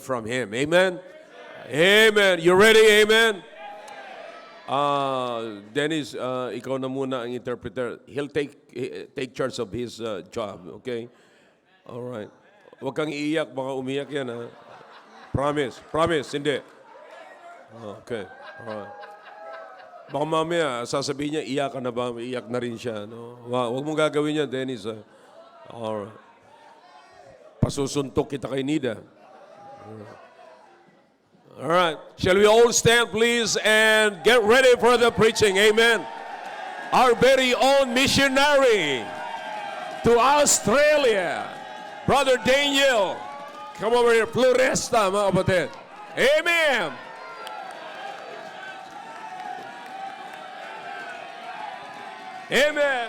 from Him. Amen? Amen. You ready? Amen? Dennis, ikaw na muna ang interpreter. He'll take charge of his job, okay? All right. Huwag kang iiyak, baka umiyak yan, ha? Promise. Promise, hindi. Okay. All right. Baka mamaya, sasabihin niya, iyak ka na ba? Iyak na rin siya, no? Huwag mong gagawin yan, Dennis, ha? All right. Pasusuntok kita kay Nida. All right. Shall we all stand, please, and get ready for the preaching? Amen. Our very own missionary to Australia, Brother Daniel. Come over here. Floresta, mga kapatid. Amen. Amen.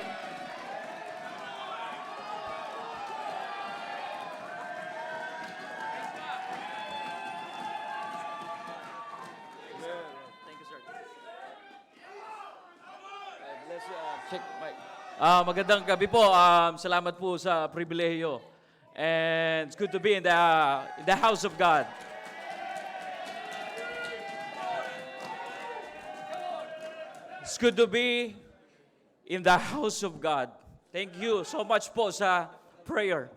Check mic. Magandang gabi po. Salamat po sa pribilehiyo. And it's good to be in the house of God. It's good to be in the house of God. Thank you so much po sa prayer.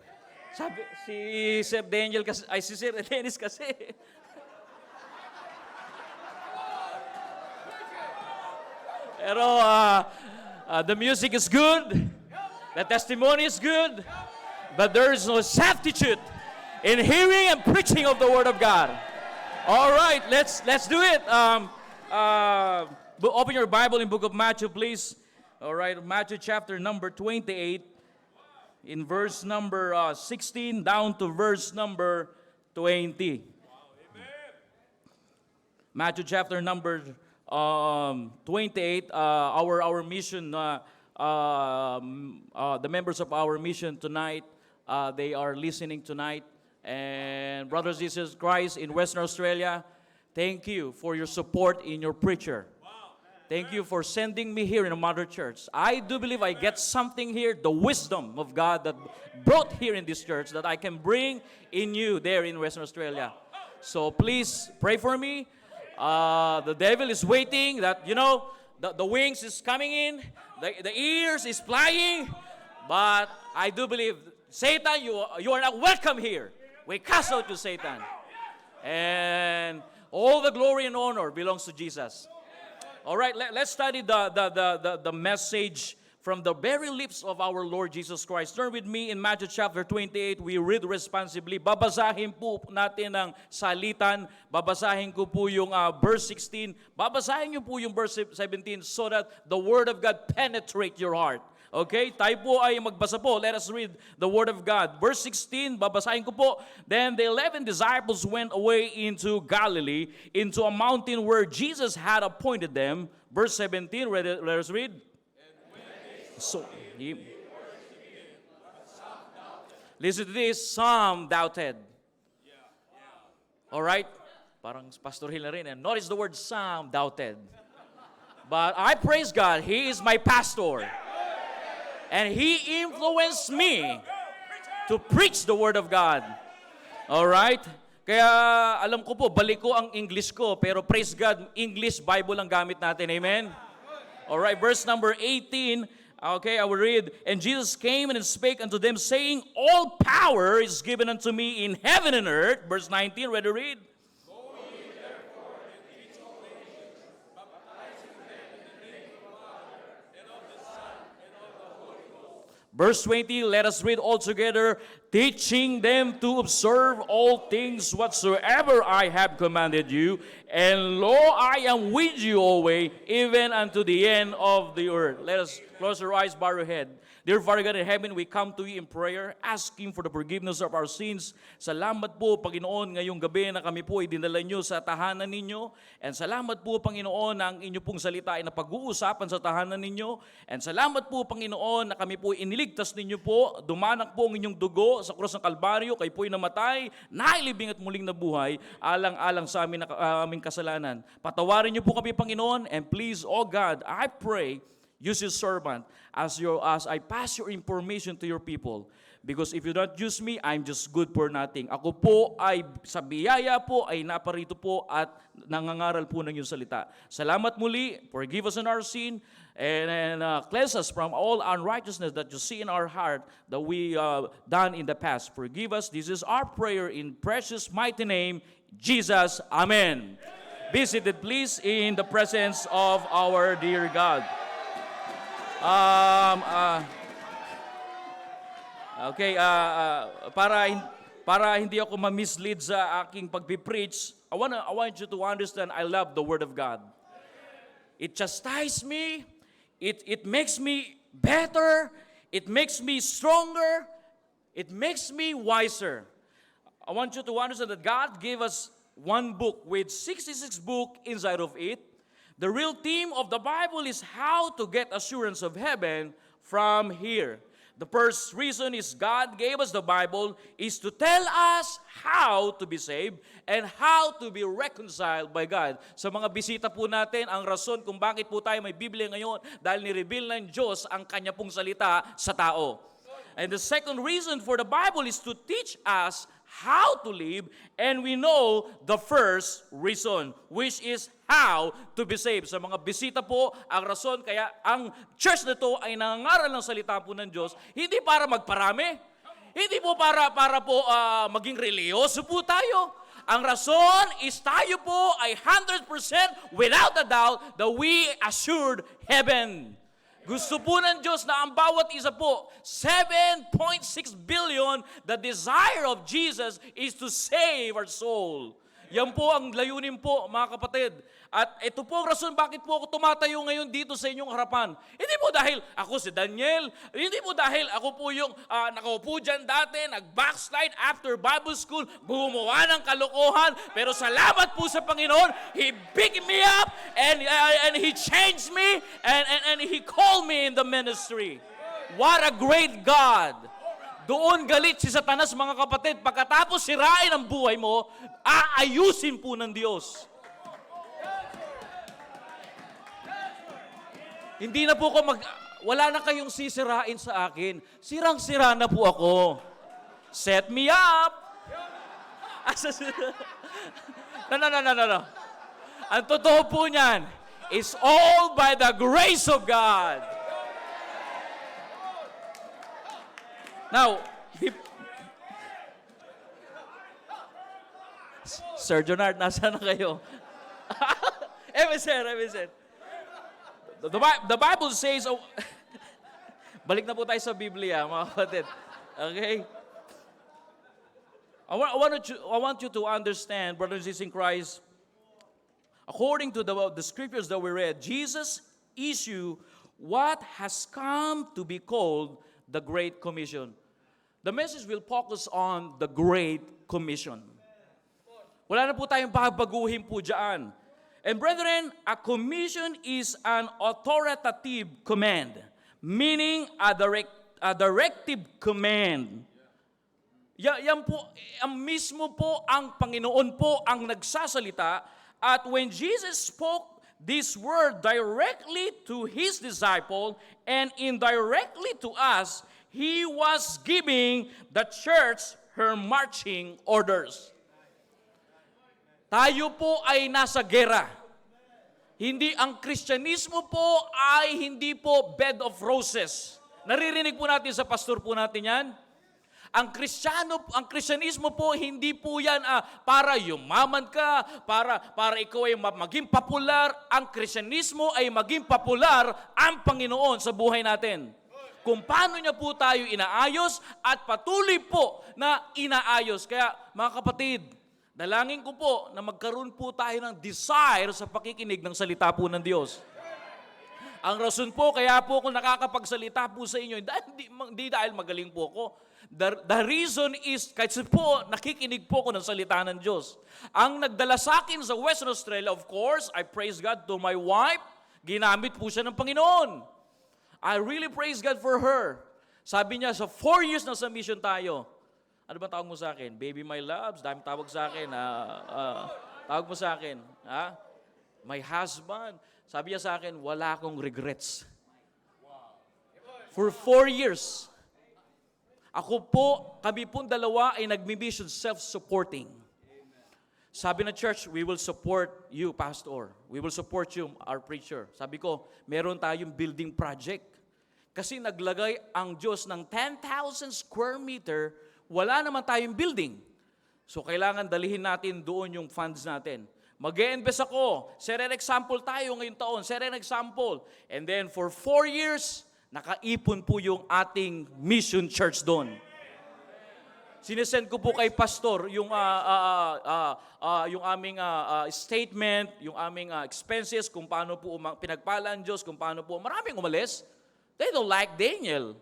Sabi, si Sir Daniel kasi, ay si Sir Dennis kasi. Pero the music is good, the testimony is good, but there is no substitute in hearing and preaching of the Word of God. All right, let's do it. Open your Bible in book of Matthew, please. All right, Matthew chapter number 28, in verse number 16 down to verse number 20. Matthew chapter number 28, our mission, the members of our mission tonight, they are listening tonight. And brothers and sisters Christ in Western Australia, thank you for your support in your preacher. Thank you for sending me here in a mother church. I do believe I get something here, the wisdom of God that brought here in this church that I can bring in you there in Western Australia. So please pray for me. The devil is waiting that, the wings is coming in, the ears is flying, but I do believe, Satan, you are not welcome here. We cast out you, Satan. And all the glory and honor belongs to Jesus. All right, let's study the message from the very lips of our Lord Jesus Christ. Turn with me in Matthew chapter 28. We read responsibly. Babasahin po natin ang salitan. Babasahin ko po yung verse 16. Babasahin niyo po yung verse 17 so that the Word of God penetrate your heart. Okay? Tayo po ay magbasa po. Let us read the Word of God. Verse 16, babasahin ko po. Then the 11 disciples went away into Galilee, into a mountain where Jesus had appointed them. Verse 17, let us read. So, listen to this, some doubted. All right? Parang Pastor Hill na rin. And notice the word some doubted. But I praise God, He is my pastor. And He influenced me to preach the Word of God. All right? Kaya alam ko po, balik ko ang English ko. Pero praise God, English Bible ang gamit natin. Amen? All right, verse number 18. Okay, I will read. And Jesus came and spake unto them, saying, all power is given unto me in heaven and earth. Verse 19, ready to read? Go ye therefore and teach all nations, baptizing them in the name of the Father, and of the Son, and of the Holy Ghost. Verse 20, let us read all together. Teaching them to observe all things whatsoever I have commanded you. And lo, I am with you always, even unto the end of the earth. Let us close our eyes, bow our head. Dear Father God in heaven, we come to you in prayer, asking for the forgiveness of our sins. Salamat po, Panginoon, ngayong gabi na kami po ay dinala nyo sa tahanan ninyo. And salamat po, Panginoon, na ang inyo pong salita ay napag-uusapan sa tahanan ninyo. And salamat po, Panginoon, na kami po iniligtas ninyo po. Dumanak po ang inyong dugo sa krus ng Kalbaryo. Kayo po ay namatay, nailibing at muling nabuhay, alang-alang sa aming kasalanan. Patawarin niyo po kami, Panginoon, and please, oh God, I pray, use your servant as I pass your information to your people. Because if you don't use me, I'm just good for nothing. Ako po ay sa biyaya po ay naparito po at nangangaral po ng iyong salita. Salamat muli. Forgive us in our sin and cleanse us from all unrighteousness that you see in our heart that we done in the past. Forgive us. This is our prayer in precious mighty name, Jesus. Amen. Be seated please in the presence of our dear God. Okay, para hindi ako ma-mislead sa aking pagpipreach, I want you to understand I love the Word of God. It chastises me, it makes me better, it makes me stronger, it makes me wiser. I want you to understand that God gave us one book with 66 books inside of it. The real theme of the Bible is how to get assurance of heaven from here. The first reason is God gave us the Bible is to tell us how to be saved and how to be reconciled by God. Sa mga bisita po natin, ang rason kung bakit po tayo may Biblia ngayon dahil ni-reveal ng Diyos ang kanya pong salita sa tao. And the second reason for the Bible is to teach us how to live, and we know the first reason, which is how to be saved. Sa mga bisita po, ang rason kaya ang church na to ay nangangaral ng salita po ng Diyos, hindi para magparami, hindi po para po maging reliyoso po tayo. Ang rason is tayo po ay 100% without a doubt that we assured heaven. Gusto po ng Diyos na ang bawat isa po, 7.6 billion, the desire of Jesus is to save our soul. Yan po ang layunin po, mga kapatid. At ito po ang rason bakit po ako tumatayo ngayon dito sa inyong harapan. Hindi po dahil ako si Daniel, hindi po dahil ako po yung nakaupo dyan dati, nag-backslide after Bible school, gumawa ng kalokohan, pero salamat po sa Panginoon, He picked me up and He changed me and He called me in the ministry. What a great God! Doon galit si Satanas, mga kapatid, pagkatapos sirain ang buhay mo, aayusin po ng Diyos. Hindi na po wala na kayong sisirain sa akin. Sirang-sira na po ako. Set me up. No. Ang totoo po niyan is all by the grace of God. Now, Sir Jonard, nasa na kayo? Sir. The Bible says, balik na po tayo sa Biblia, mga kapatid. Okay? I want you to understand, brothers and sisters in Christ, according to the scriptures that we read, Jesus issued what has come to be called the Great Commission. The message will focus on the Great Commission. Wala na po tayong babaguhin po dyan. And brethren, a commission is an authoritative command, meaning a directive command. Yan po, mismo po ang Panginoon po ang nagsasalita. At when Jesus spoke this word directly to His disciple and indirectly to us, He was giving the church her marching orders. Tayo po ay nasa gera. Hindi ang Kristyanismo po ay hindi po bed of roses. Naririnig po natin sa pastor po natin yan. Ang Kristyanismo po, hindi po yan para yumaman ka, para ikaw ay maging popular. Ang Kristyanismo ay maging popular ang Panginoon sa buhay natin. Kung paano niya po tayo inaayos at patuloy po na inaayos. Kaya mga kapatid, dalangin ko po na magkaroon po tayo ng desire sa pakikinig ng salita po ng Diyos. Ang rason po, kaya po ako nakakapagsalita po sa inyo, hindi dahil magaling po ako. The reason is, kahit po, nakikinig po ako ng salita ng Diyos. Ang nagdala sa akin sa Western Australia, of course, I praise God to my wife, ginamit po siya ng Panginoon. I really praise God for her. Sabi niya, sa 4 years na sa mission tayo, ano ba tawag mo sa akin? Baby my loves, dami tawag sa akin. Tawag mo sa akin. My husband. Sabi niya sa akin, wala akong regrets. For 4 years. Kami pong dalawa ay nagmi-mission self-supporting. Sabi ng church, we will support you, pastor. We will support you, our preacher. Sabi ko, meron tayong building project. Kasi naglagay ang Diyos ng 10,000 square meter, wala naman tayong building. So kailangan dalihin natin doon yung funds natin. Mag-e-invest ako. Set an example tayo ngayong taon. Set an example. And then for 4 years, nakaipon po yung ating mission church doon. Sinesend ko po kay pastor yung aming statement, yung aming expenses, kung paano po pinagpala ang Diyos, kung paano po maraming umalis. They don't like Daniel.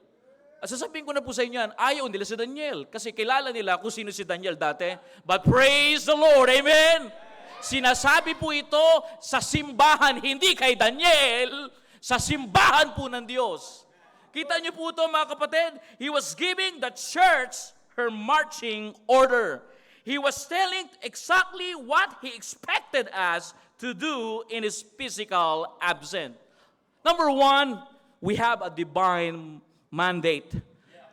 At sasabihin ko na po sa inyo yan, ayaw nila si Daniel. Kasi kilala nila kung sino si Daniel dati. But praise the Lord, amen? Sinasabi po ito sa simbahan, hindi kay Daniel, sa simbahan po ng Diyos. Kita niyo po ito mga kapatid, he was giving the church her marching order. He was telling exactly what he expected us to do in his physical absence. Number 1, we have a divine mandate.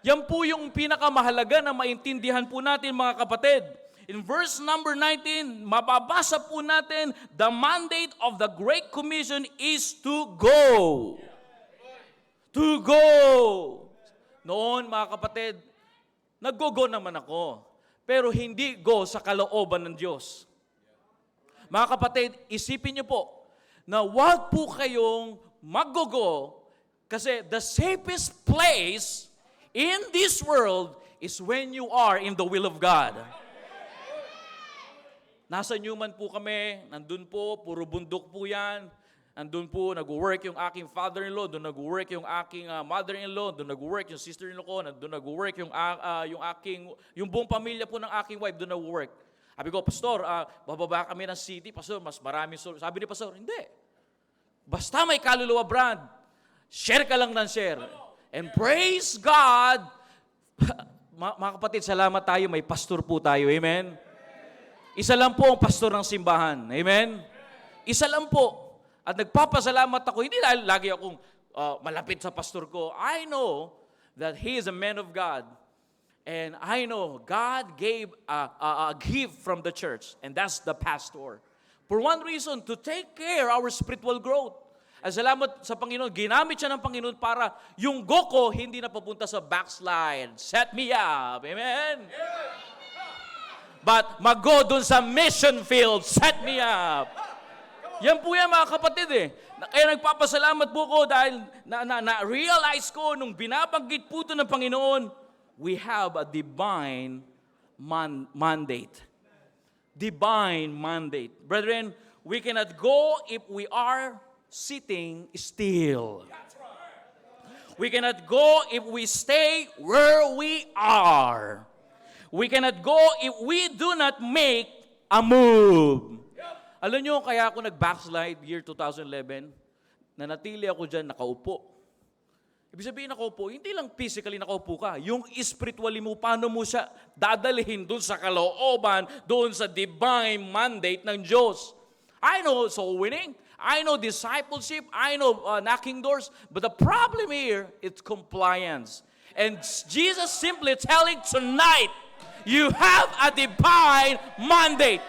Yan po yung pinakamahalaga na maintindihan po natin mga kapatid. In verse number 19, mababasa po natin, the mandate of the Great Commission is to go. To go. Noon mga kapatid, nag-go naman ako, pero hindi go sa kalooban ng Diyos. Mga kapatid, isipin niyo po na huwag po kayong mag-go kasi the safest place in this world is when you are in the will of God. Nasa Newman po kami, nandun po, puro bundok po yan. Nandun po, nag-work yung aking father-in-law, doon nag-work yung aking mother-in-law, doon nag-work yung sister-in-law ko, doon nag-work yung buong pamilya po ng aking wife, doon nag-work. Sabi ko, Pastor, bababa kami ng city, Pastor, mas marami. Sabi ni Pastor, hindi. Basta may kaluluwa, Brad, share ka lang ng share. And praise God, mga kapatid, salamat tayo, may pastor po tayo, amen? Isa lang po ang pastor ng simbahan, amen? Isa lang po. At nagpapasalamat ako, hindi dahil lagi akong malapit sa pastor ko. I know that he is a man of God. And I know God gave a gift from the church. And that's the pastor. For one reason, to take care our spiritual growth. At salamat sa Panginoon, ginamit siya ng Panginoon para yung go ko hindi na papunta sa backslide. Set me up. Amen? But mag-go dun sa mission field. Set me up. Yan po yan mga kapatid eh. Kaya nagpapasalamat po ko dahil na-realize ko nung binabanggit po ito ng Panginoon, we have a divine mandate. Divine mandate. Brethren, we cannot go if we are sitting still. We cannot go if we stay where we are. We cannot go if we do not make a move. Alam nyo, kaya ako nag-backslide year 2011, nanatili ako dyan, nakaupo. Ibig sabihin nakaupo, hindi lang physically nakaupo ka, yung spiritually mo, paano mo siya dadalhin doon sa kalooban, doon sa divine mandate ng Diyos. I know soul winning, I know discipleship, I know knocking doors, but the problem here, it's compliance. And Jesus simply telling tonight, you have a divine mandate.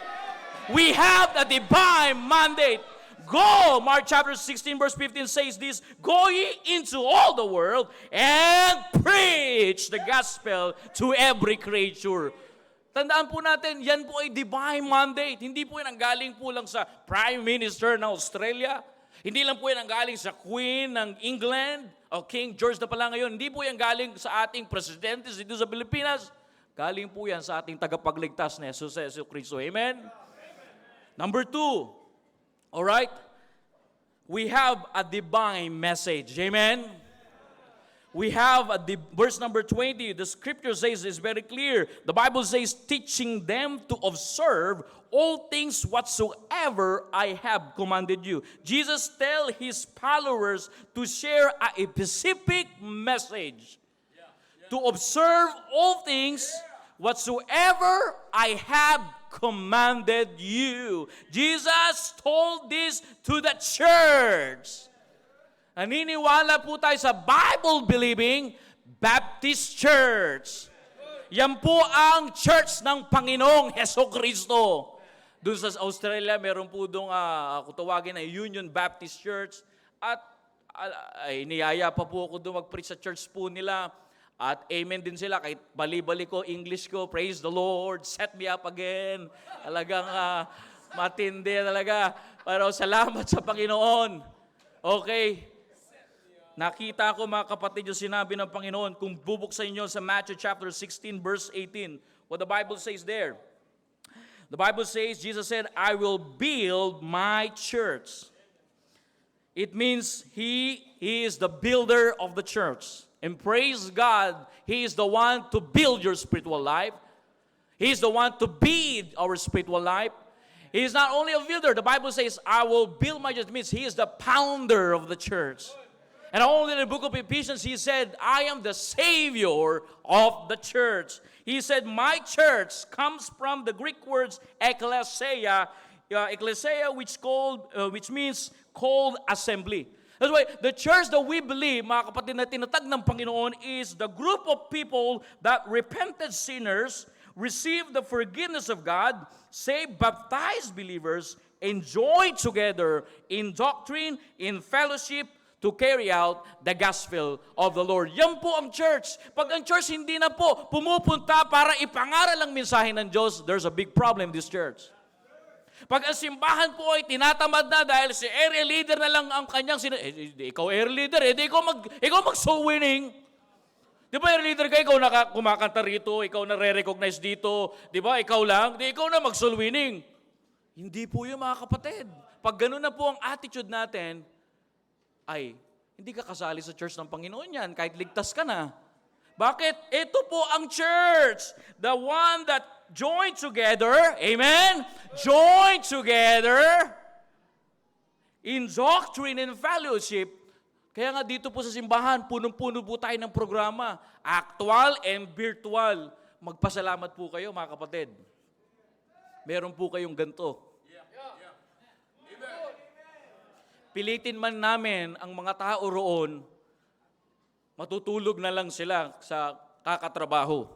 We have a divine mandate. Go, Mark chapter 16 verse 15 says this, go ye into all the world and preach the gospel to every creature. Tandaan po natin, yan po ay divine mandate. Hindi po yan ang galing po lang sa Prime Minister ng Australia. Hindi lang po yan ang galing sa Queen ng England o King George na pala ngayon. Hindi po yan galing sa ating presidente dito sa Pilipinas. Galing po yan sa ating tagapagligtas na Jesus Cristo. Amen? Number 2, all right? We have a divine message. Amen? We have verse number 20. The scripture says it's very clear. The Bible says, teaching them to observe all things whatsoever I have commanded you. Jesus tell his followers to share a specific message. To observe all things whatsoever I have commanded you. Jesus told this to the church. Naniniwala po tayo sa Bible-believing, Baptist Church. Yan po ang church ng Panginoong Hesukristo. Doon sa Australia, meron po doon kung tawagin na Union Baptist Church. At niyaya pa po ako doon mag-preach sa church po nila. At amen din sila, kahit bali-bali ko, English ko, praise the Lord, set me up again. Talagang matindi talaga. Pero salamat sa Panginoon. Okay. Nakita ko mga kapatid yung sinabi ng Panginoon. Kung bubuksan nyo sa Matthew chapter 16 verse 18, what the Bible says there. The Bible says, Jesus said, I will build my church. It means He is the builder of the church. And praise God, He is the one to build your spiritual life. He is the one to build our spiritual life. He is not only a builder. The Bible says, I will build my church. It means He is the founder of the church. And only in the book of Ephesians, He said, I am the Savior of the church. He said, my church comes from the Greek words ekklesia, which means called assembly. That's why the church that we believe, mga kapatid, na tinatag ng Panginoon is the group of people that repented sinners, received the forgiveness of God, saved, baptized believers, enjoy together in doctrine, in fellowship, to carry out the gospel of the Lord. Yan po ang church. Pag ang church hindi na po pumupunta para ipangaral ang mensahe ng Diyos, there's a big problem in this church. Pag ang simbahan po ay tinatamad na dahil si area leader na lang ang kanyang ikaw area leader, ikaw mag-soul winning. Di ba area leader ka, ikaw kumakanta rito, ikaw na re-recognize dito, di ba, ikaw lang, ikaw na mag-soul winning. Hindi po yun mga kapatid. Pag ganun na po ang attitude natin, ay, hindi ka kasali sa church ng Panginoon yan, kahit ligtas ka na. Bakit? Ito po ang church. The one that joined together, amen? Joined together in doctrine and fellowship. Kaya nga dito po sa simbahan, punong-puno po tayo ng programa. Actual and virtual. Magpasalamat po kayo mga kapatid. Meron po kayong ganito. Pilitin man namin ang mga tao roon, matutulog na lang sila sa kakatrabaho.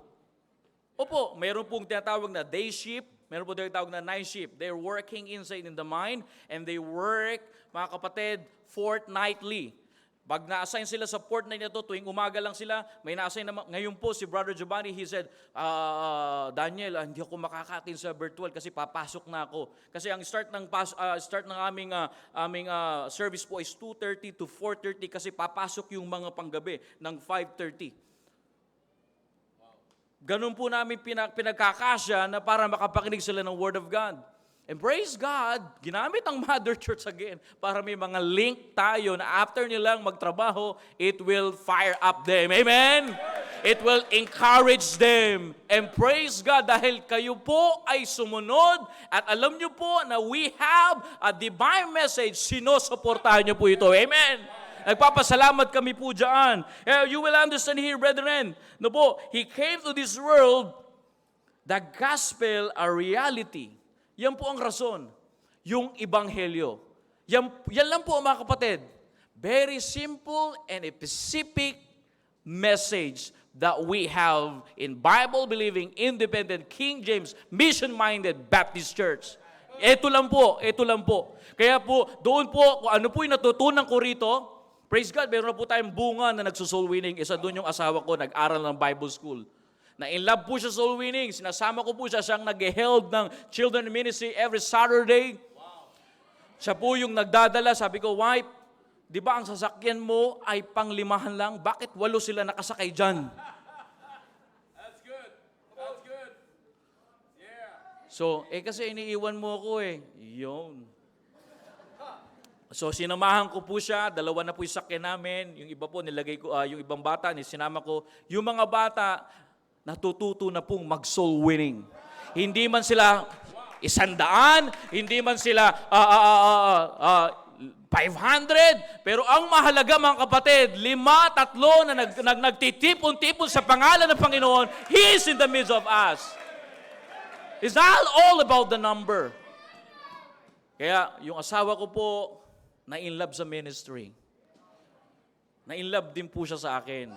Opo, mayroon pong tinatawag na day shift, mayroon pong tinatawag na night shift. They're working inside in the mind and they work, mga kapatid, fortnightly. Pag na-assign sila sa fortnight na ito, tuwing umaga lang sila, may na-assign naman. Ngayon po, si Brother Giovanni, he said, Daniel, hindi ako makakatin sa virtual kasi papasok na ako. Kasi ang start ng aming service po is 2:30 to 4:30 kasi papasok yung mga panggabi ng 5:30. Ganun po namin pinagkakasya na para makapakinig sila ng Word of God. And praise God, ginamit ang Mother Church again para may mga link tayo na after nilang magtrabaho, it will fire up them. Amen? It will encourage them. And praise God, dahil kayo po ay sumunod at alam nyo po na we have a divine message, sinusuportahan nyo po ito. Amen? Nagpapasalamat kami po dyan. You will understand here, brethren, no po, He came to this world, the gospel a reality. Yan po ang rason, yung ebanghelyo. Yan lang po mga kapatid. Very simple and specific message that we have in Bible-believing, independent, King James, mission-minded Baptist Church. Ito lang po. Kaya po, doon po, kung ano po yung natutunan ko rito, praise God, meron na po tayong bunga na nagsusoul winning. Isa doon yung asawa ko, nag-aral ng Bible school. Na in love po siya soul winning. Sinasama ko po siya, siyang nag-held ng children ministry every Saturday. Wow. Siya po yung nagdadala. Sabi ko, wife, di ba ang sasakyan mo ay panglimahan lang? Bakit 8 sila nakasakay dyan? That's good. That's good. Yeah. So, kasi iniiwan mo ako eh. Yun. So, sinamahan ko po siya. 2 na po yung sakyan namin. Yung iba po, nilagay ko, yung ibang bata, sinama ko. Yung mga bata, natututo na pong mag-soul winning. Hindi man sila 100, hindi man sila 500, pero ang mahalaga mga kapatid, 5, 3 na nagtitipon-tipon sa pangalan ng Panginoon, He is in the midst of us. It's not all about the number. Kaya yung asawa ko po, na-in love sa ministry. Na-in love din po siya sa akin.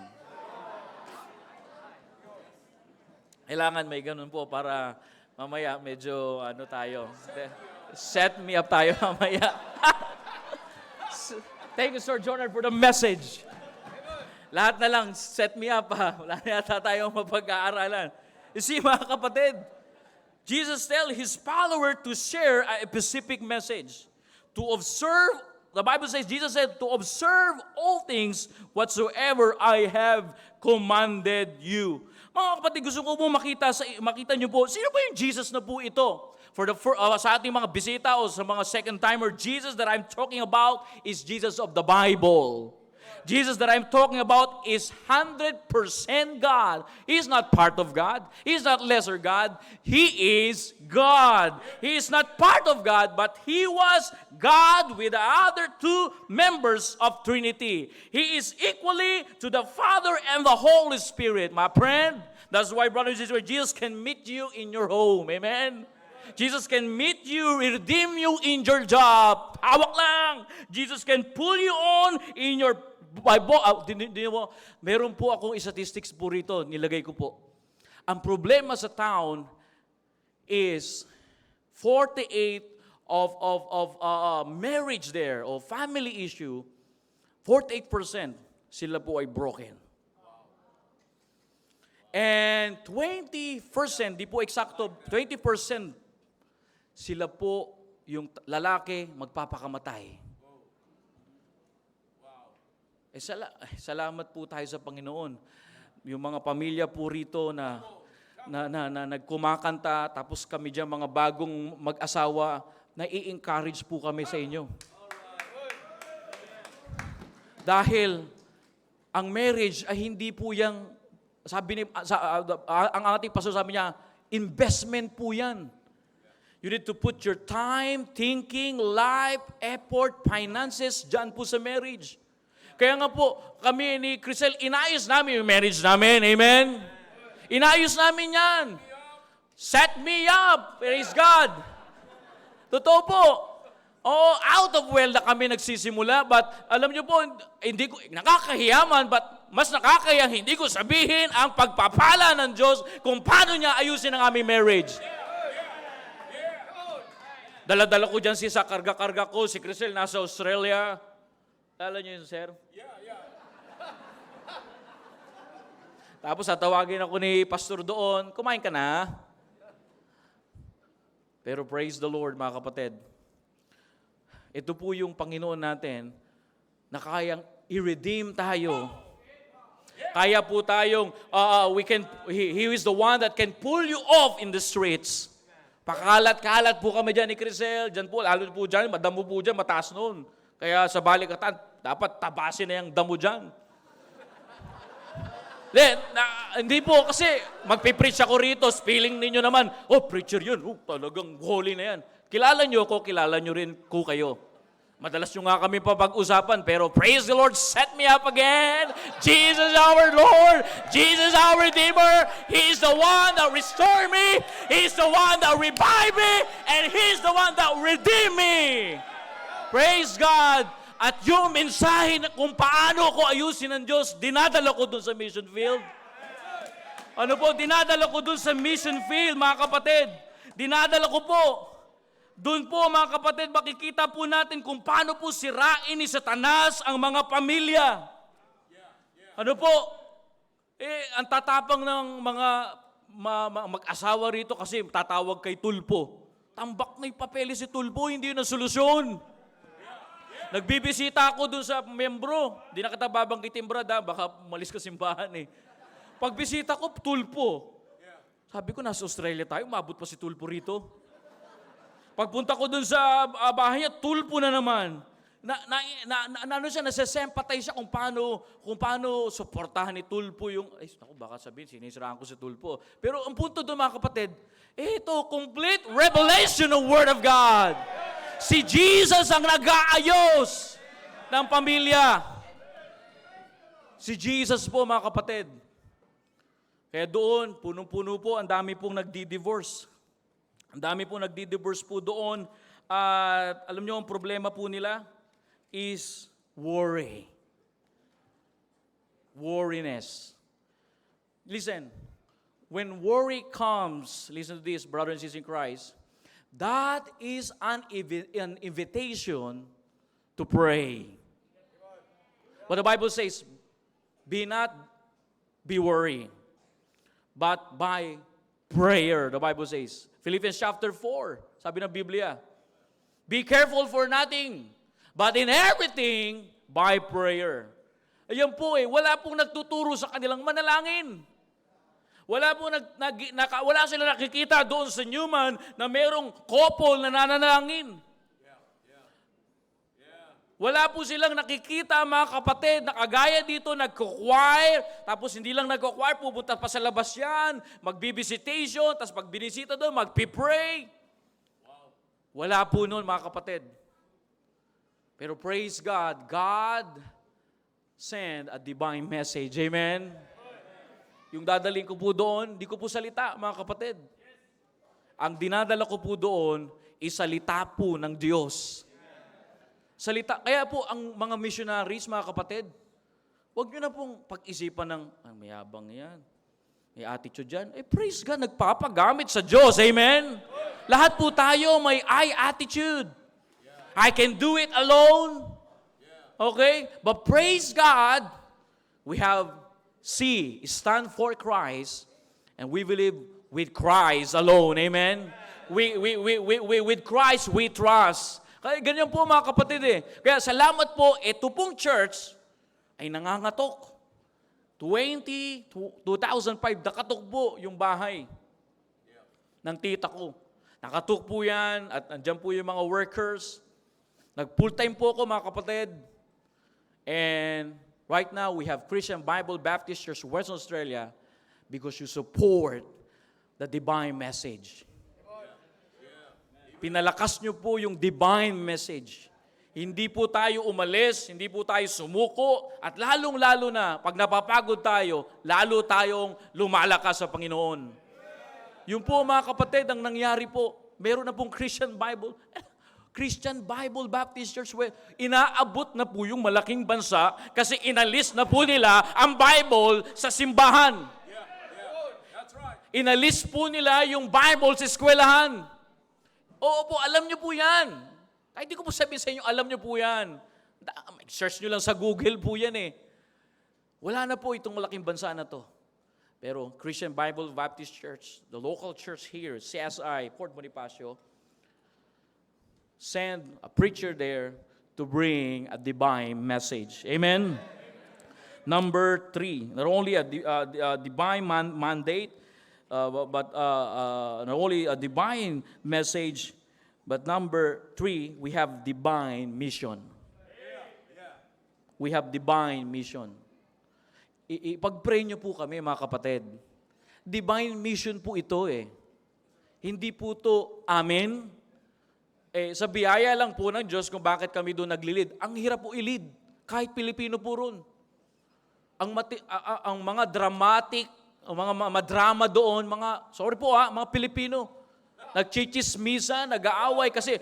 Kailangan may ganun po para mamaya medyo tayo. Set me up tayo mamaya. Thank you, Sir Jonard, for the message. Lahat na lang, set me up ha. Wala na yata tayong mapag-aaralan. You see, mga kapatid, Jesus tell his follower to share a specific message. To observe, the Bible says, Jesus said, to observe all things whatsoever I have commanded you. Mga kapatid, gusto ko po makita niyo po, sino po yung Jesus na po ito? Sa ating mga bisita o sa mga second-timer, Jesus that I'm talking about is Jesus of the Bible. Jesus that I'm talking about is 100% God. He's not part of God. He's not lesser God. He is God. He is not part of God, but He was God with the other two members of Trinity. He is equally to the Father and the Holy Spirit, my friend. That's why, brothers and sisters, Jesus can meet you in your home. Amen? Jesus can meet you, redeem you in your job. Hawak lang. Jesus can pull you on in your Bible. Meron po akong statistics po rito, nilagay ko po. Ang problema sa town is 48 of marriage there, or family issue, 48% sila po ay broken. And 20%, di po eksakto, 20% sila po, yung lalaki, magpapakamatay. Salamat po tayo sa Panginoon. Yung mga pamilya po rito na nagkumakanta, tapos kami dyan, mga bagong mag-asawa, nai-encourage po kami sa inyo. Dahil, ang marriage ay hindi po yung, ang ating pastor sabi niya, investment po yan. You need to put your time, thinking, life, effort, finances dyan po sa marriage. Kaya nga po, kami ni Crisel, inayos namin yung marriage namin. Amen? Inayos namin yan. Set me up. Praise God. Totoo po. Oo, out of well na kami nagsisimula, but alam niyo po, hindi ko, nakakahiyaman, but mas nakakayang hindi ko sabihin ang pagpapala ng Diyos kung paano niya ayusin ang aming marriage. Dala-dala ko dyan sa karga-karga ko, si Crisel nasa Australia. Alam niyo yun, sir? Tapos tatawagin ako ni pastor doon, kumain ka na? Pero praise the Lord, mga kapatid. Ito po yung Panginoon natin na kayang i-redeem tayo. Kaya po tayong, He is the one that can pull you off in the streets. Pakalat-kalat po kami dyan ni Crisel. Dyan po, lalo po dyan, madamo po dyan, mataas noon. Kaya sa balikatan, dapat tabasin na yung damo dyan. Hindi po, kasi magpipreach ako rito, feeling ninyo naman, preacher yun, talagang holy na yan. Kilala nyo ko, kilala nyo rin ko kayo. Madalas nyo nga kami papag-usapan, pero praise the Lord, set me up again. Jesus our Lord. Jesus our Redeemer. He's the one that restored me. He's the one that revived me. And He's the one that redeemed me. Praise God. At yung mensahe na kung paano ko ayusin ng Diyos, dinadala ko dun sa mission field. Ano po, dinadala ko dun sa mission field, mga kapatid. Dinadala ko po. Doon po, mga kapatid, makikita po natin kung paano po sirain ni Satanas ang mga pamilya. Ano po? Ang tatapang ng mga mag-asawa rito kasi tatawag kay Tulpo. Tambak na yung papeles si Tulpo, hindi yun ang solusyon. Nagbibisita ako doon sa membro. Di na kita babanggitin, brad, baka malis ka simbahan eh. Pagbisita ko, Tulpo. Sabi ko, nasa Australia tayo, umabot pa si Tulpo rito. Pagpunta ko dun sa bahay niya, Tulpo na naman. Nasesempatay siya kung paano suportahan ni Tulpo yung, baka sabihin, sinisiraan ko si Tulpo. Pero ang punto doon, mga kapatid, ito, complete revelation ng Word of God. Si Jesus ang nag-aayos ng pamilya. Si Jesus po, mga kapatid. Kaya doon, punong-puno po, ang dami pong nagdi-divorce. Ang dami po nagdi-divorce po doon. At alam niyo, ang problema po nila is worry. Worriness. Listen, when worry comes, listen to this, brothers and sisters in Christ, that is an invitation to pray. But the Bible says, be not be worried, but by prayer, the Bible says. Philippians chapter 4, sabi ng Biblia, be careful for nothing, but in everything, by prayer. Ayan po wala pong nagtuturo sa kanilang manalangin. Wala sila nakikita doon sa Newman na merong couple na nananalangin. Wala po silang nakikita, mga kapatid, na kagaya dito, nagko-choir, tapos hindi lang nagko-choir, pupunta pa sa labas yan, mag-visitation, tapos pag binisita doon, mag-pray. Wala po noon, mga kapatid. Pero praise God, God send a divine message. Amen? Yung dadaling ko po doon, di ko po salita, mga kapatid. Ang dinadala ko po doon, salita po ng Diyos. Salita. Kaya po, ang mga missionaries, mga kapatid, huwag nyo na pong pag-isipan ng, mayabang yan, may attitude yan. Praise God, nagpapagamit sa Diyos. Amen? Lahat po tayo may I attitude. I can do it alone. Okay? But praise God, we have C, stand for Christ, and we believe with Christ alone. Amen? With Christ, we trust. Kaya ganyan po, mga kapatid Kaya salamat po, ito pong church ay nangangatok. 2005, nakatok po yung bahay ng tita ko. Nakatok po yan, at andyan po yung mga workers. Nag-full-time po ako, mga kapatid. And right now, we have Christian Bible Baptist Church, Western Australia, because you support the divine message. Pinalakas nyo po yung divine message. Hindi po tayo umalis, hindi po tayo sumuko, at lalong-lalo na, pag napapagod tayo, lalo tayong lumalakas sa Panginoon. Yung po, mga kapatid, ang nangyari po, meron na pong Christian Bible Baptist Church, inaabot na po yung malaking bansa kasi inalis na po nila ang Bible sa simbahan. Inalis po nila yung Bible sa eskwelahan. Oo po, alam nyo po yan. Kahit di ko po sabihin sa inyo, alam nyo po yan. Search nyo lang sa Google po yan Wala na po itong malaking bansa na to. Pero Christian Bible Baptist Church, the local church here, CSI, Port Bonifacio, send a preacher there to bring a divine message. Amen? Number 3, not only a divine mandate, but not only a divine message, but number 3, we have divine mission. We have divine mission. Ipag-pray nyo po kami, mga kapatid. Divine mission po ito Hindi po to amen. Sa biyaya lang po ng Diyos kung bakit kami doon naglilid. Ang hirap po ilid, kahit Pilipino po ron. Ang mga dramatic, ang mga madrama doon, mga Pilipino. Nagchichismisa, nag-aaway kasi,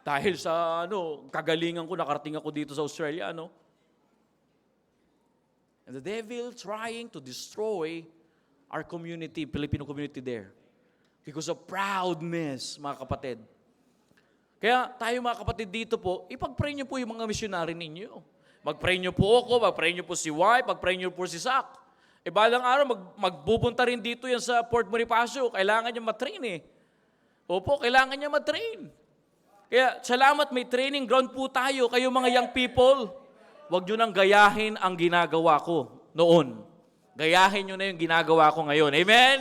dahil sa kagalingan ko, nakarating ako dito sa Australia, And the devil trying to destroy our community, Filipino community there. Because of proudness, mga kapatid. Kaya tayo, mga kapatid, dito po, ipag-pray nyo po yung mga missionary ninyo. Mag-pray nyo po ako, mag-pray nyo po si Y, mag-pray nyo po si Zach. Balang araw, magpupunta rin dito yan sa Port Bonifacio. Kailangan niya matrain Opo, kailangan niya matrain. Kaya, salamat, may training ground po tayo. Kayo mga young people, huwag nyo nang gayahin ang ginagawa ko noon. Gayahin nyo na yung ginagawa ko ngayon. Amen?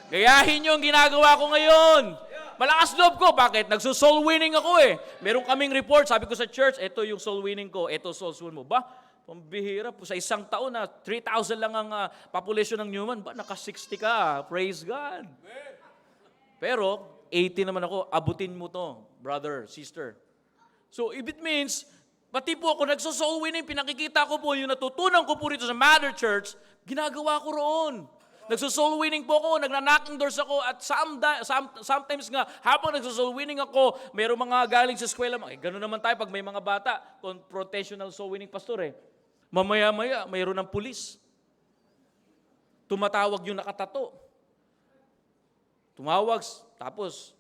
Gayahin nyo ang ginagawa ko ngayon. Malakas loob ko. Bakit? Nagso-soul winning ako Meron kaming report. Sabi ko sa church, ito yung soul winning ko. Ito soul win mo. Pambihira po. Sa isang taon na 3,000 lang ang population ng Newman. Naka-60 ka. Praise God. Pero, 80 naman ako. Abutin mo to, brother, sister. So, if it means, pati po ako nagso-soul winning, pinakikita ko po yung natutunan ko po rito sa Mother Church, ginagawa ko roon. Nagso-soul winning po ako, nagna-knocking doors ako, at sometimes nga, habang nagso-soul winning ako, mayroong mga galing sa eskwela, gano'n naman tayo pag may mga bata, confrontational soul winning pastor Mamaya-maya, mayroon ng pulis. tumatawag yung nakatato. Tumawag, tapos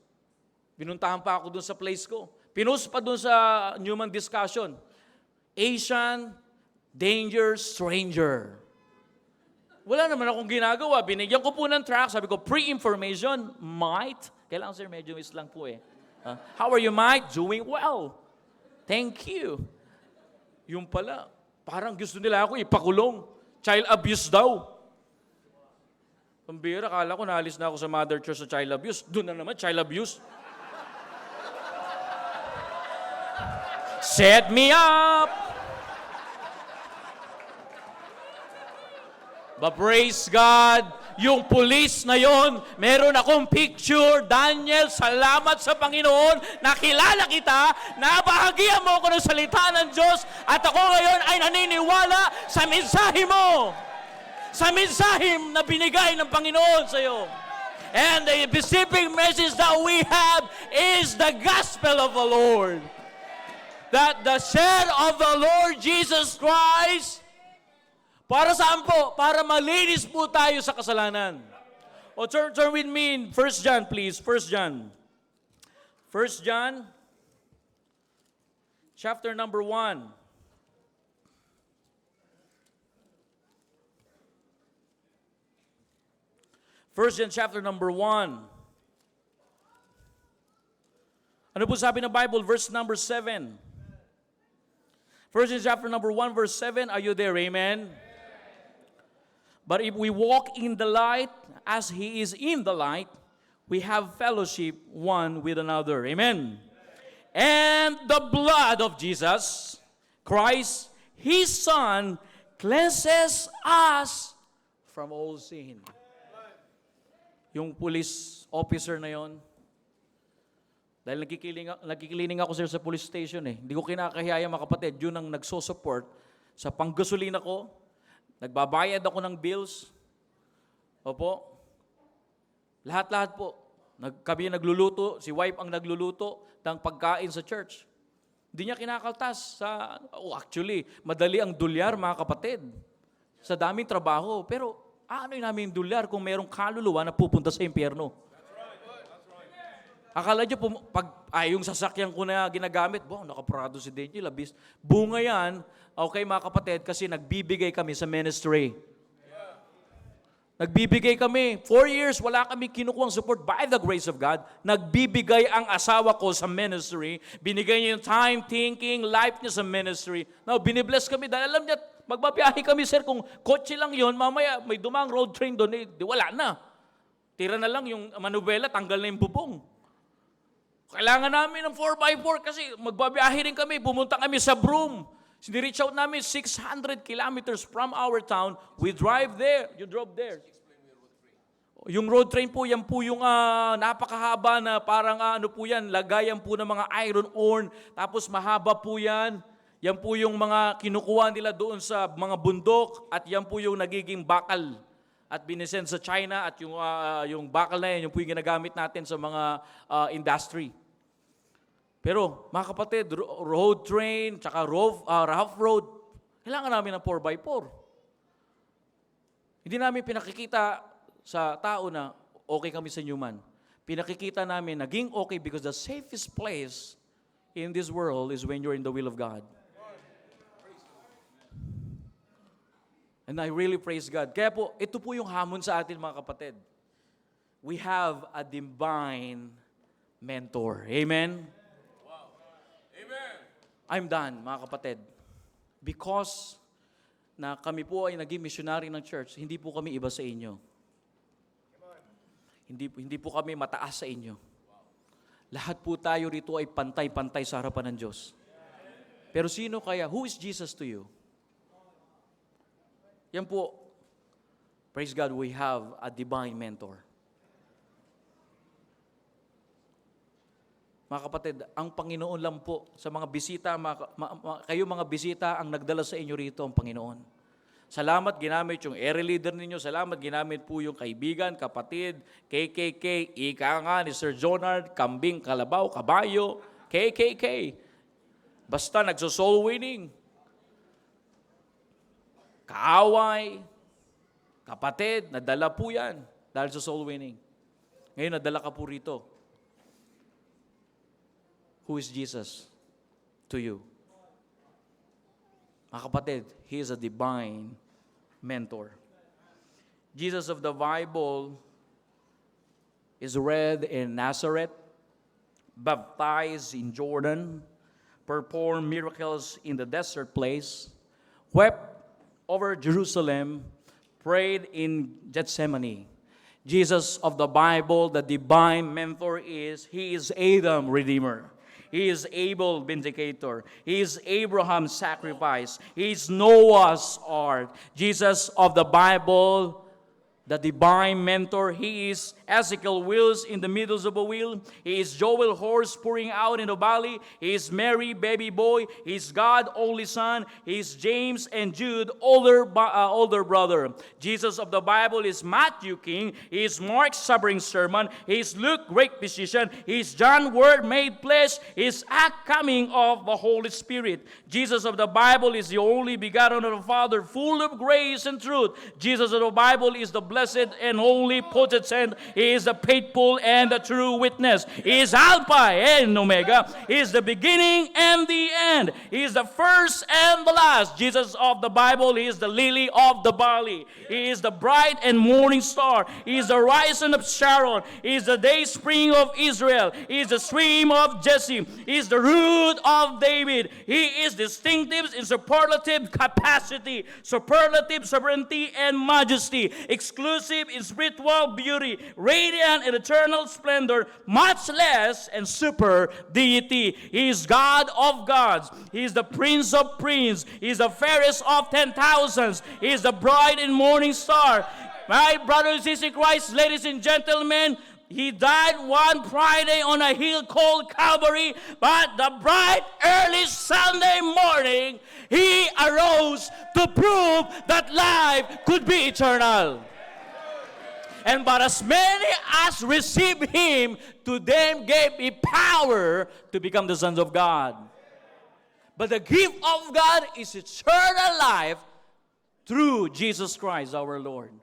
binuntahan pa ako dun sa place ko. Pinost pa dun sa Newman discussion. Asian, danger, stranger. Wala naman akong ginagawa. Binigyan ko po ng track. Sabi ko, pre-information, might. Kailangan sir, medyo miss lang po eh. How are you, Mike? Doing well. Thank you. Yung pala, parang gusto nila ako ipakulong. Child abuse daw. Pambira, kala ko naalis na ako sa Mother Church sa child abuse. Doon na naman, child abuse. Set me up! But praise God, yung police na yon, meron akong picture. Daniel, salamat sa Panginoon, nakilala kita, nabahagian mo ako ng salita ng Diyos, at ako ngayon ay naniniwala sa mensahe mo. Sa mensahe na binigay ng Panginoon sa iyo. And the specific message that we have is the gospel of the Lord. That the shed of the Lord Jesus Christ, para saan po? Para malinis po tayo sa kasalanan. O turn with me in 1 John, please. 1 John. 1 John, chapter number 1. First John chapter number 1. Ano po sabi ng Bible? Verse number 7. First John chapter number 1, verse 7. Are you there? Amen? But if we walk in the light, as He is in the light, we have fellowship one with another. Amen? And the blood of Jesus Christ, His Son, cleanses us from all sin. Yung police officer na yon, dahil nagkikilining ako sir sa police station eh. Hindi ko kinakahiyaya mga kapatid, yun ang nagsosupport sa panggasolina ko. Nagbabayad ako ng bills. Opo. Lahat-lahat po. Kami nagluluto, si wife ang nagluluto ng pagkain sa church. Hindi niya kinakaltas sa, actually, madali ang dolyar mga kapatid. Sa daming trabaho. Pero ano yung namin dolyar kung mayroong kaluluwa na pupunta sa impyerno? Akala niyo, yung sasakyan ko na ginagamit, nakaprado si DJ, labis. Bunga yan, okay mga kapatid, kasi nagbibigay kami sa ministry. Nagbibigay kami. 4 years, wala kami kinukuhang support by the grace of God. Nagbibigay ang asawa ko sa ministry. Binigay niya yung time, thinking, life niya sa ministry. Now, binibless kami dahil alam niya, magbabiyahe kami, sir, kung kotse lang yon, mamaya may dumang road train doon, wala na. Tira na lang yung manubela, tanggal na yung bubong. Kailangan namin ng 4x4 kasi magbabiyahe rin kami. Pumunta kami sa Broome. Sini-reach out namin 600 kilometers from our town. We drive there. You drove there. Yung road train po, yan po yung napakahaba na parang ano po yan, lagayan po ng mga iron ore. Tapos mahaba po yan. Yan po yung mga kinukuha nila doon sa mga bundok at yan po yung nagiging bakal. At binisend sa China at yung bakal na yan, yung po yung ginagamit natin sa mga industry. Pero, mga kapatid, road train, tsaka rough road, kailangan namin ng 4x4. Hindi namin pinakikita sa tao na okay kami sa Newman. Pinakikita namin, naging okay because the safest place in this world is when you're in the will of God. And I really praise God. Kaya po, ito po yung hamon sa atin mga kapatid. We have a divine mentor. Amen? I'm done, mga kapatid. Because na kami po ay naging missionary ng church, hindi po kami iba sa inyo. Hindi po kami mataas sa inyo. Lahat po tayo rito ay pantay-pantay sa harapan ng Diyos. Pero sino kaya? Who is Jesus to you? Yan po, praise God, we have a divine mentor. Mga kapatid, ang Panginoon lang po sa mga bisita, kayo mga bisita, ang nagdala sa inyo rito ang Panginoon. Salamat ginamit yung area leader ninyo, salamat ginamit po yung kaibigan, kapatid, KKK, ika nga ni Sir Jonard, kambing, kalabaw, kabayo, KKK. Basta nagso-soul winning. Kaaway. Kapatid, nadala po yan dahil sa soul winning. Ngayon, nadala ka po rito. Who is Jesus to you? Mga kapatid, He is a divine mentor. Jesus of the Bible is read in Nazareth, baptized in Jordan, performed miracles in the desert place, wept over Jerusalem, prayed in Gethsemane. Jesus of the Bible, the divine mentor He is Adam, Redeemer. He is Abel, Vindicator. He is Abraham's sacrifice. He is Noah's ark. Jesus of the Bible, the divine mentor, He is Ezekiel wheels in the middle of a wheel. He is Joel horse pouring out in the valley. He is Mary, baby boy. He is God, only Son. He is James and Jude, older brother. Jesus of the Bible is Matthew King. He is Mark, sobering sermon. He is Luke, great physician. He is John, word made flesh. He is act coming of the Holy Spirit. Jesus of the Bible is the only begotten of the Father, full of grace and truth. Jesus of the Bible is the blessed and holy potentate. He is the faithful and the true witness. He is Alpha and Omega. He is the beginning and the end. He is the first and the last. Jesus of the Bible, He is the lily of the valley. He is the bright and morning star. He is the rising of Sharon. He is the day spring of Israel. He is the stream of Jesse. He is the root of David. He is distinctive in superlative capacity, superlative sovereignty and majesty, exclusive in spiritual beauty, radiant in eternal splendor, much less in super deity. He is God of gods. He is the Prince of princes. He is the fairest of 10,000s. He is the bright and morning star. My brothers and sisters in Christ, ladies and gentlemen, He died one Friday on a hill called Calvary, but the bright early Sunday morning, He arose to prove that life could be eternal. And but as many as received Him, to them gave He power to become the sons of God. But the gift of God is eternal life through Jesus Christ our Lord.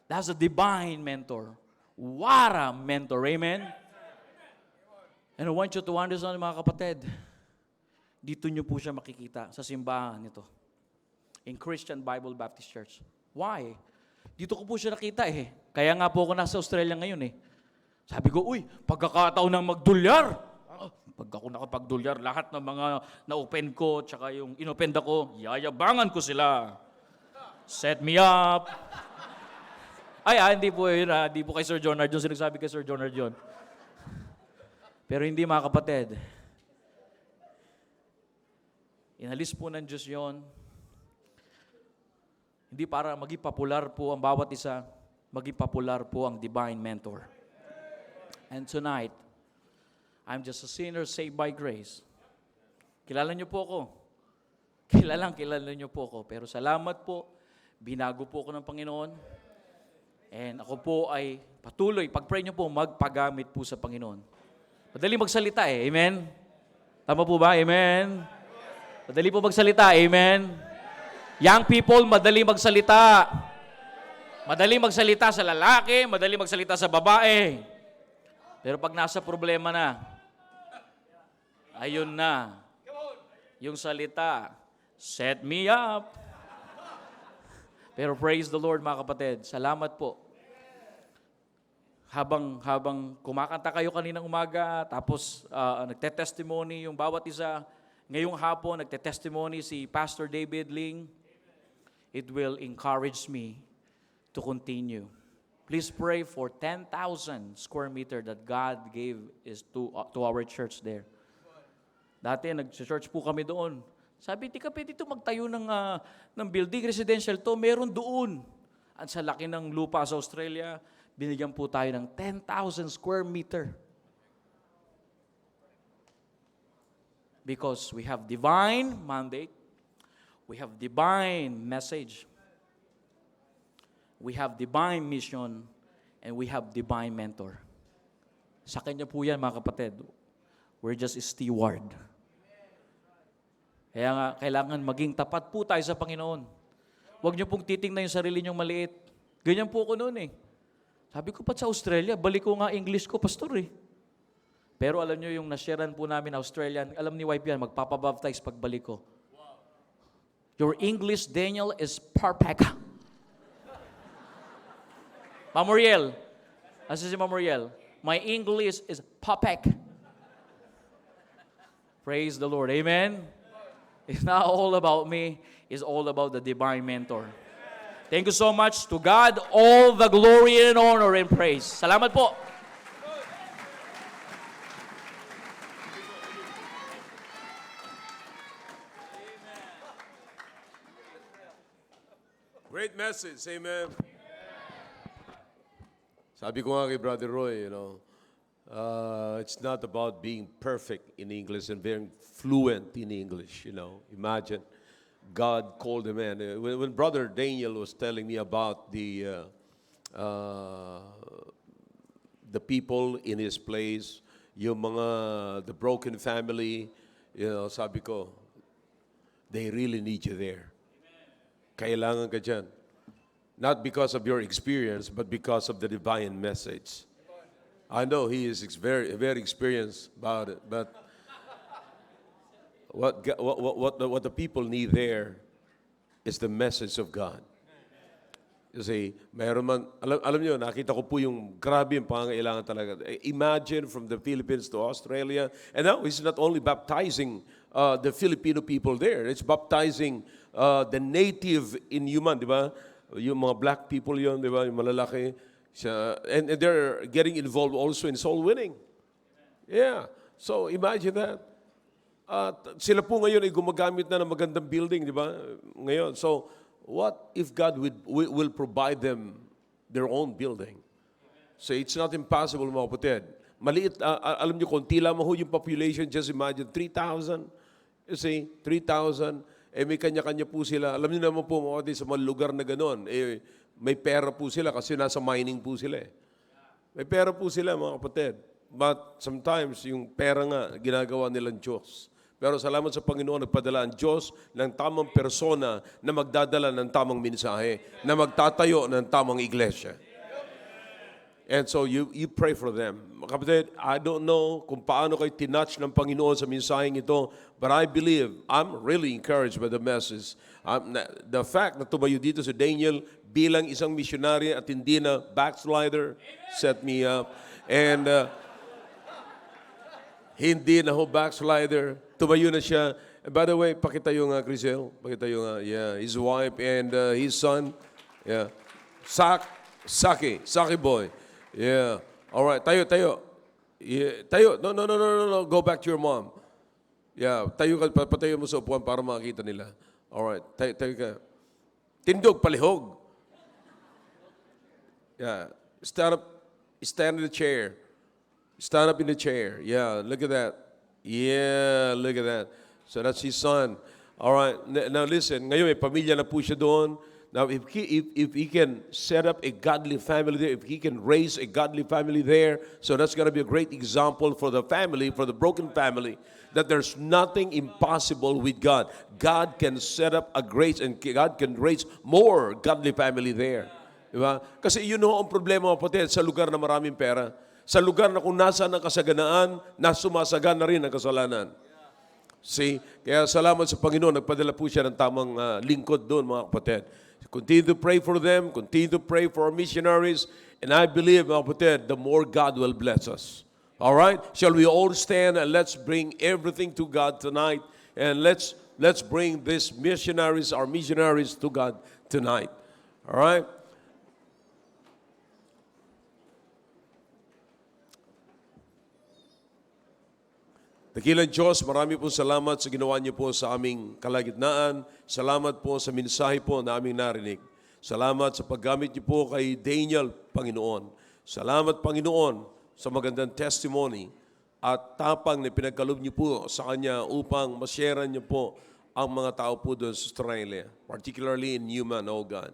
That's a divine mentor. What a mentor. Amen? And I want you to understand, mga kapatid, dito nyo po siya makikita sa simbahan nito. In Christian Bible Baptist Church. Why? Dito ko po siya nakita eh. Kaya nga po ako nasa Australia ngayon eh. Sabi ko, uy, pagkakataon ng magdulyar. Pag ako nakapagdulyar, lahat ng mga na-open ko, tsaka yung inopen ako, yayabangan ko sila. Set me up. Hindi po yun. Hindi po kay Sir John Arjon. Sinagsabi kay Sir John Arjon. Pero hindi, mga kapatid. Inalis po ng Diyos yun. Hindi para maging popular po ang bawat isa, maging popular po ang divine mentor. And tonight, I'm just a sinner saved by grace. Kilala niyo po ako. Kilala niyo po ako. Pero salamat po, binago po ako ng Panginoon. And ako po ay patuloy, pag-pray niyo po, magpagamit po sa Panginoon. Madali magsalita eh, amen? Tama po ba? Amen? Madali po magsalita, amen? Young people, madali magsalita. Madali magsalita sa lalaki, madali magsalita sa babae. Pero pag nasa problema na, ayun na, yung salita, set me up. Pero praise the Lord, mga kapatid. Salamat po. Habang kumakanta kayo kaninang umaga, tapos nagte-testimony yung bawat isa, ngayong hapon, nagte-testimony si Pastor David Ling, it will encourage me to continue. Please pray for 10,000 square meter that God gave to our church there. Dati, nag-church po kami doon. Sabi, di ka pwede ito magtayo ng building, residential to, meron doon. At sa laki ng lupa sa Australia, binigyan po tayo ng 10,000 square meter. Because we have divine mandate, we have divine message, we have divine mission, and we have divine mentor. Sa kanya po yan, mga kapatid. We're just a steward. Kaya nga, kailangan maging tapat po tayo sa Panginoon. Huwag niyo pong titingnan yung sarili niyong maliit. Ganyan po ko noon eh. Sabi ko, sa Australia, balik ko nga English ko, pastor eh. Pero alam nyo, yung nasharean po namin Australian, alam ni wife yan, magpapabaptize pagbalik ko. Your English, Daniel, is perfect. Mamoriel. Asa si Mamoriel? My English is perfect. Praise the Lord. Amen? It's not all about me. It's all about the divine mentor. Thank you so much. To God, all the glory and honor and praise. Salamat po. Great message. Amen. Sabi ko nga kay Brother Roy, it's not about being perfect in English and being fluent in English, Imagine, God called a man. When Brother Daniel was telling me about the people in his place, the broken family, sabi ko, they really need you there. Kailangan ka dyan. Not because of your experience, but because of the divine message. I know he is very, very experienced about it, but what the people need there is the message of God. Kasi mayroon man, alam niyo, nakita ko po yung grabe yung pangangailangan talaga. Imagine from the Philippines to Australia, and now he's not only baptizing the Filipino people there, it's baptizing the native Inuman, di ba? Yung mga black people yon, di ba? Yung malalaki. And they're getting involved also in soul winning. Yeah. So imagine that. Sila po ngayon ay gumagamit na ng magandang building, di ba? Ngayon. So what if God will provide them their own building? So it's not impossible, mga kapatid. Maliit, alam niyo, konti lamang ho yung population. Just imagine, 3,000. You see, 3,000. May kanya-kanya po sila. Alam niyo naman po, mga kapatid, sa mga lugar na gano'n, may pera po sila kasi nasa mining po sila eh. May pera po sila, mga kapatid. But sometimes, yung pera nga, ginagawa nilang Diyos. Pero salamat sa Panginoon, nagpadala ang Diyos ng tamang persona na magdadala ng tamang mensahe, na magtatayo ng tamang iglesia. And so you pray for them. Mga kapatid, I don't know kung paano kayo tinouch ng Panginoon sa mensaheng ito, but I believe, I'm really encouraged by the message. The fact na tumayo dito si Daniel bilang isang missionary at hindi na backslider, set me up. And hindi na ho backslider, tumayo na siya. And by the way, pakitayo nga, Crisel. Pakitayo nga, yeah, his wife and his son. Yeah. Saki boy. Yeah. All right, tayo. Yeah, tayo. No. Go back to your mom. Yeah, tayo ka, patayo mo sa upuan para makita nila. All right, tayo ka. Tindog, palihog. Yeah, stand in the chair. Stand up in the chair. Yeah, look at that. Yeah, look at that. So that's his son. All right, now listen, ngayon may pamilya na po siya doon. Now, if he can set up a godly family there, if he can raise a godly family there, so that's going to be a great example for the family, for the broken family, that there's nothing impossible with God. God can set up a great, and God can raise more godly family there. Diba? Kasi yun ang problema, kapatid, sa lugar na maraming pera. Sa lugar na kung nasaan ang kasaganaan, nasumasagana rin ang kasalanan. See? Kaya salamat sa Panginoon, nagpadala po siya ng tamang lingkod doon, mga kapatid. Continue to pray for them, continue to pray for our missionaries, and I believe, mga kapatid, the more God will bless us. All right? Shall we all stand and let's bring everything to God tonight, and let's bring these missionaries, our missionaries, to God tonight. All right? Dakilang Diyos, marami po salamat sa ginawa niyo po sa aming kalagitnaan. Salamat po sa mensahe po na aming narinig. Salamat sa paggamit niyo po kay Daniel, Panginoon. Salamat, Panginoon, sa magandang testimony at tapang na pinagkaloob niyo po sa Kanya upang masyaran niyo po ang mga tao po doon sa Australia, particularly in Newman, oh God.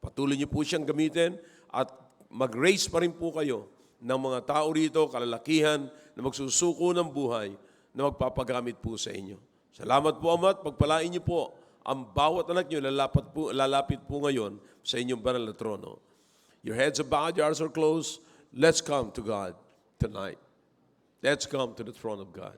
Patuloy niyo po siyang gamitin at mag-raise pa rin po kayo ng mga tao rito, kalalakihan, na magsusuko ng buhay, na magpapagamit po sa inyo. Salamat po, Ama, at pagpalain niyo po ang bawat anak niyo lalapit po ngayon sa inyong banal na trono. Your heads are bowed, your eyes are closed. Let's come to God tonight. Let's come to the throne of God.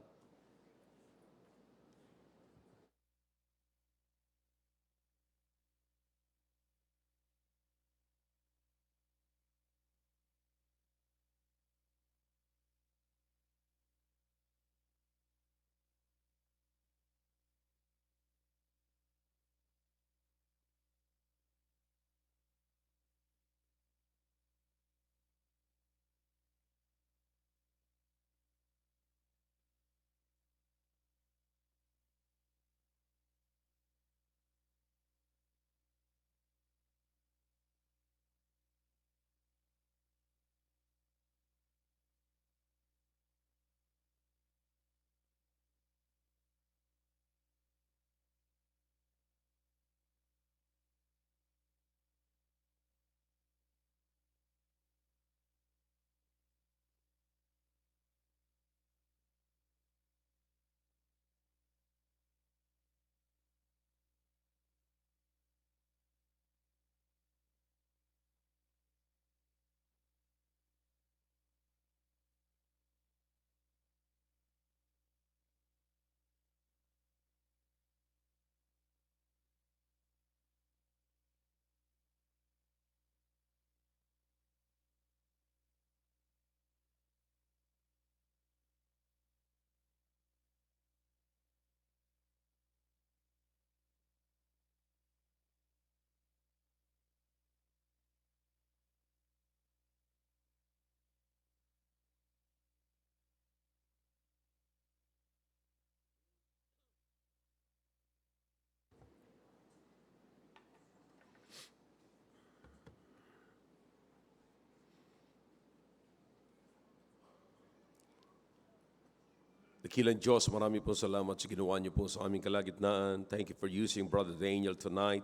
Dakilang Diyos, marami po salamat sa ginawa niyo po sa aming kalagitnaan. Thank you for using Brother Daniel tonight.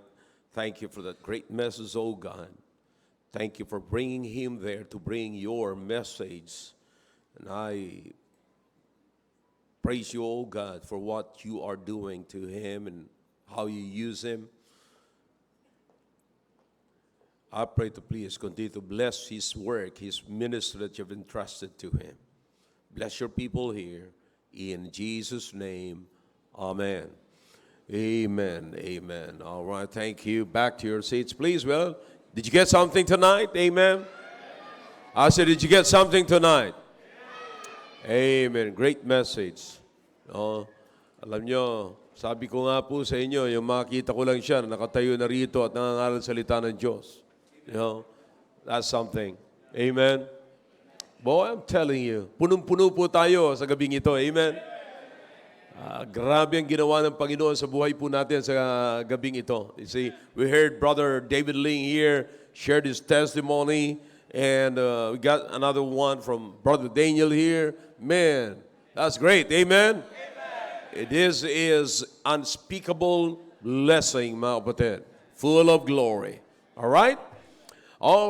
Thank you for that great message, oh God. Thank you for bringing him there to bring your message. And I praise you, oh God, for what you are doing to him and how you use him. I pray to please continue to bless his work, his ministry that you've entrusted to him. Bless your people here. In Jesus' name, amen. Amen, amen. All right, thank you. Back to your seats, please. Well, did you get something tonight? Amen. I said, did you get something tonight? Amen. Great message. No? Alam nyo, sabi ko nga po sa inyo, yung makita ko lang siya, nakatayo na rito at nangangaral salita ng Diyos. You know, that's something. Amen. Boy, I'm telling you, punong-puno po tayo sa gabing ito. Amen? Grabe ang ginawa ng Panginoon sa buhay po natin sa gabing ito. You see, we heard Brother David Ling here, shared his testimony, and we got another one from Brother Daniel here. Man, that's great. Amen? This is unspeakable blessing, mga kapatid. Full of glory. All right? All